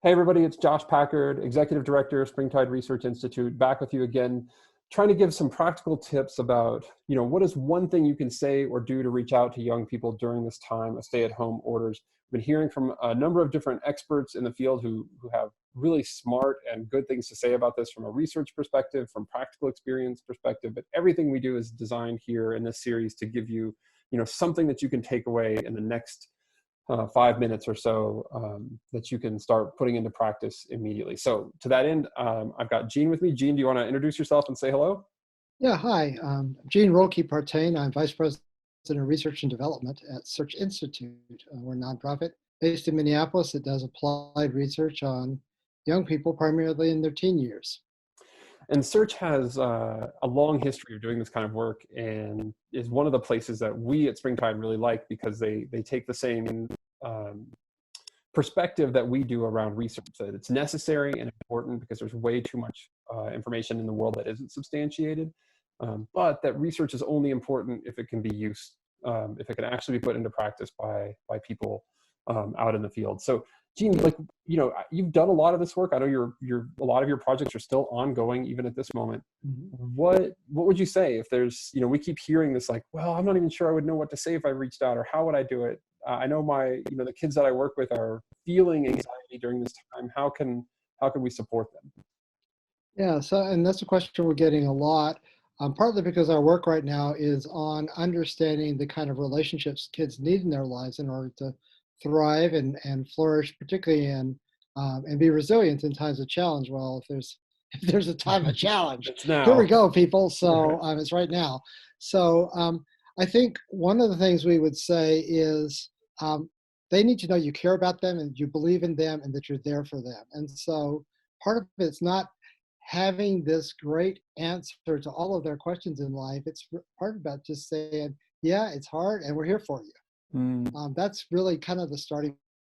Hey everybody, it's Josh Packard, Executive Director of Springtide Research Institute, back with you again, trying to give some practical tips about, what is one thing you can say or do to reach out to young people during this time of stay-at-home orders. We've been hearing from a number of different experts in the field who have really smart and good things to say about this from a research perspective, from practical experience perspective, but everything we do is designed here in this series to give you, something that you can take away in the next 5 minutes or so that you can start putting into practice immediately. So to that end, I've got Gene with me. Gene, do you want to introduce yourself and say hello? Yeah, hi. Gene Roehlkepartain. I'm Vice President of Research and Development at Search Institute. We're a nonprofit based in Minneapolis that does applied research on young people, primarily in their teen years. And Search has a long history of doing this kind of work and is one of the places that we at Springtide really like because they take the same perspective that we do around research, that it's necessary and important because there's way too much information in the world that isn't substantiated, but that research is only important if it can be used, if it can actually be put into practice by people out in the field. So Gene, you've done a lot of this work. I know a lot of your projects are still ongoing even at this moment. Mm-hmm. What would you say if there's, we keep hearing this like, well, I'm not even sure I would know what to say if I reached out, or how would I do it? I know the kids that I work with are feeling anxiety during this time. How can we support them? Yeah, and that's a question we're getting a lot, partly because our work right now is on understanding the kind of relationships kids need in their lives in order to thrive and flourish, particularly and be resilient in times of challenge. Well, if there's a time of challenge, It's now. here we go, people. So it's right now. So I think one of the things we would say is they need to know you care about them and you believe in them and that you're there for them. And so part of it's not having this great answer to all of their questions in life. It's part about just saying, yeah, it's hard and we're here for you. That's really kind of the starting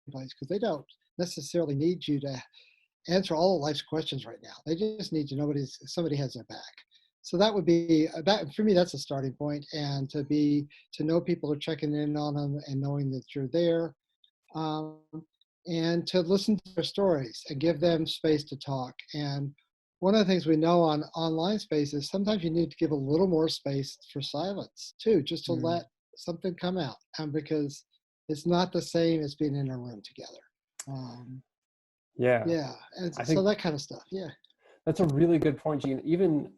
place, because they don't necessarily need you to answer all of life's questions right now. They just need to know somebody has their back. So that would be that for me. That's a starting point, and to know people are checking in on them and knowing that you're there, and to listen to their stories and give them space to talk. And one of the things we know on online space is sometimes you need to give a little more space for silence too, just to let something come out, because it's not the same as being in a room together. Yeah, and so that kind of stuff. Yeah, that's a really good point, Gene. Even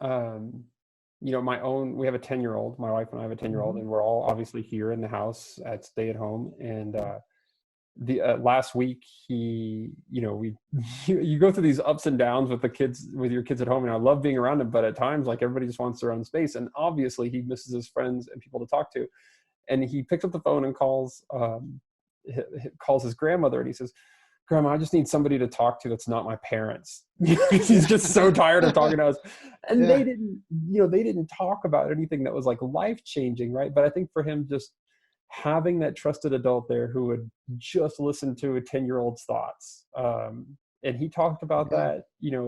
we have a 10-year-old. My wife and I have a 10-year-old, and we're all obviously here in the house at stay at home. And the last week, you go through these ups and downs with your kids at home, and I love being around them, but at times, like, everybody just wants their own space, and obviously he misses his friends and people to talk to. And he picks up the phone and calls his grandmother, and he says, "Grandma, I just need somebody to talk to that's not my parents." He's just so tired of talking to us. And they didn't talk about anything that was like life-changing, right? But I think for him, just having that trusted adult there who would just listen to a 10-year-old's thoughts. And he talked about that,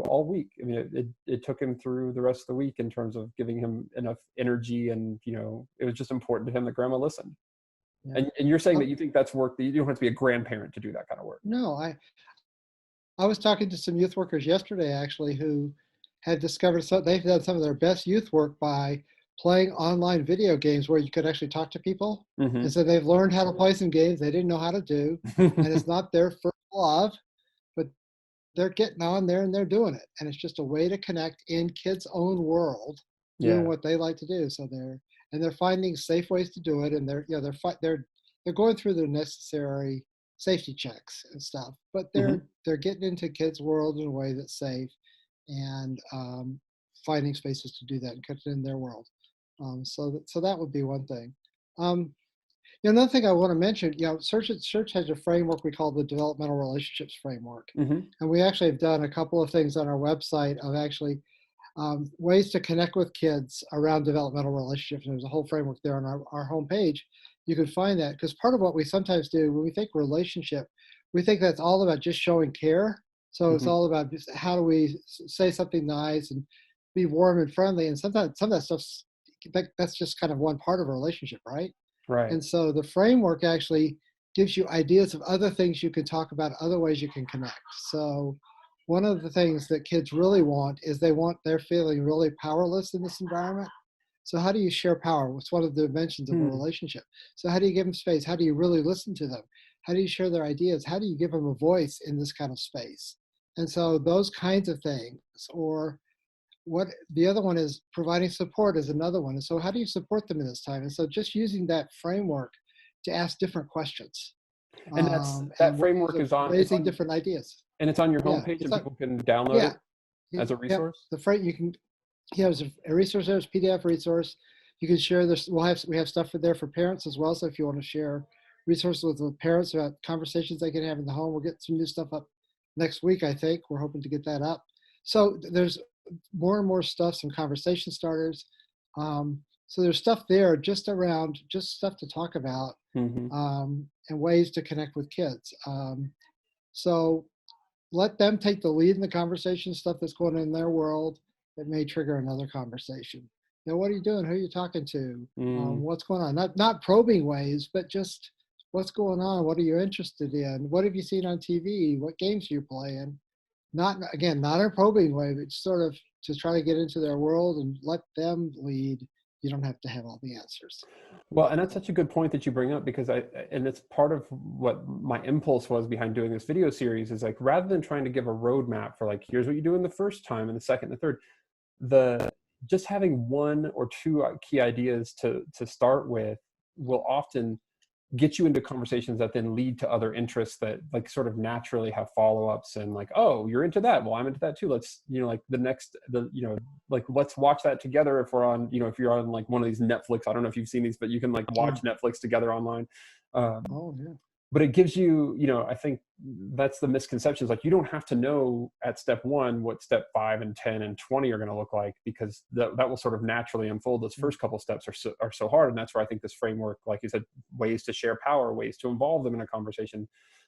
all week. I mean, it took him through the rest of the week in terms of giving him enough energy, and, it was just important to him that grandma listened. Yeah. And you're saying that you think that's work that you don't have to be a grandparent to do that kind of work. No, I was talking to some youth workers yesterday, actually, who had discovered they've done some of their best youth work by playing online video games where you could actually talk to people. And so they've learned how to play some games they didn't know how to do. And it's not their first love, but they're getting on there and they're doing it. And it's just a way to connect in kids' own world, doing what they like to do. So they're finding safe ways to do it. And they're going through the necessary safety checks and stuff, but they're getting into kids' world in a way that's safe, and finding spaces to do that and catching in their world. So that would be one thing. Another thing I want to mention, Search has a framework we call the Developmental Relationships Framework, and we actually have done a couple of things on our website of actually ways to connect with kids around developmental relationships. And there's a whole framework there on our homepage. You can find that, because part of what we sometimes do when we think relationship, we think that's all about just showing care. So it's all about just how do we say something nice and be warm and friendly. And sometimes some of that stuff's that's just kind of one part of a relationship, right? Right. And so the framework actually gives you ideas of other things you can talk about, other ways you can connect. So one of the things that kids really want is they're feeling really powerless in this environment. So how do you share power? It's one of the dimensions of a relationship. So how do you give them space? How do you really listen to them? How do you share their ideas? How do you give them a voice in this kind of space? And so those kinds of things, or what the other one is, providing support is another one. And so how do you support them in this time? And so just using that framework to ask different questions, And that framework is raising different ideas. And it's on your Yeah, homepage, and people can download it as a resource. The frame you can. Yeah, there's a resource. There's a PDF resource. You can share this. We have stuff there for parents as well. So if you want to share resources with the parents about conversations they can have in the home, we'll get some new stuff up next week. I think we're hoping to get that up. So there's more and more stuff, some conversation starters. So there's stuff there just around, just stuff to talk about, and ways to connect with kids. So let them take the lead in the conversation, stuff that's going on in their world that may trigger another conversation. You know, what are you doing? Who are you talking to? What's going on? Not probing ways, but just what's going on? What are you interested in? What have you seen on TV? What games are you playing? Not in a probing way, but sort of to try to get into their world and let them lead. You don't have to have all the answers. Well, and that's such a good point that you bring up, because and it's part of what my impulse was behind doing this video series, is like, rather than trying to give a roadmap for like, here's what you do in the first time and the second and the third, just having one or two key ideas to start with will often get you into conversations that then lead to other interests that like sort of naturally have follow-ups, and like, oh, you're into that, well, I'm into that too, let's, like let's watch that together if we're on, if you're on like one of these Netflix, I don't know if you've seen these, but you can like watch Netflix together online. But it gives you, I think that's the misconception, is like, you don't have to know at step 1 what step 5 and 10 and 20 are going to look like, because that will sort of naturally unfold. Those first couple steps are so hard. And that's where I think this framework, like you said, ways to share power, ways to involve them in a conversation,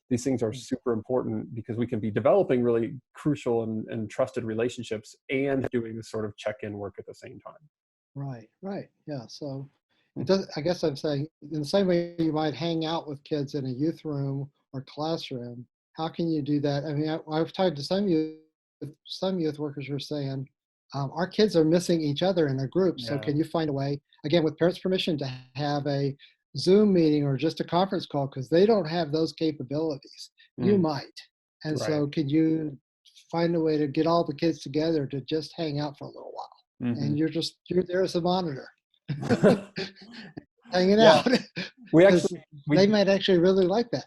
these things are super important, because we can be developing really crucial and trusted relationships and doing this sort of check-in work at the same time. Right. Yeah. So it does, I guess I'm saying, in the same way you might hang out with kids in a youth room or classroom, how can you do that? I mean, I've talked to some youth workers who are saying, our kids are missing each other in a group. So can you find a way, again, with parents' permission, to have a Zoom meeting or just a conference call, because they don't have those capabilities. You might. And so could you find a way to get all the kids together to just hang out for a little while? And you're there as a monitor. Hanging out. They might actually really like that.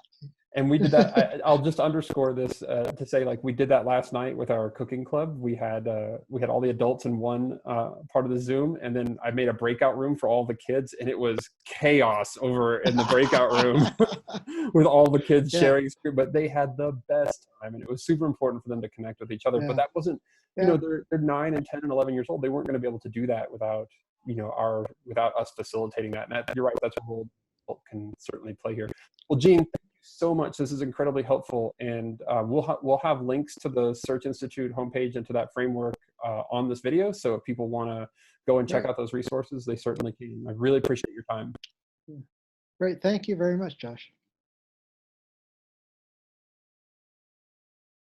And we did that. I'll just underscore this to say, like, we did that last night with our cooking club. We had all the adults in one part of the Zoom, and then I made a breakout room for all the kids, and it was chaos over in the breakout room with all the kids sharing screen. But they had the best time, and it was super important for them to connect with each other. But that wasn't, they're 9 and 10 and 11 years old. They weren't going to be able to do that without without us facilitating that. And you're right, that's a role can certainly play here. Well, Gene, thank you so much. This is incredibly helpful, and we'll have links to the Search Institute homepage and to that framework on this video. So if people want to go and check out those resources, they certainly can. I really appreciate your time. Great, thank you very much, Josh.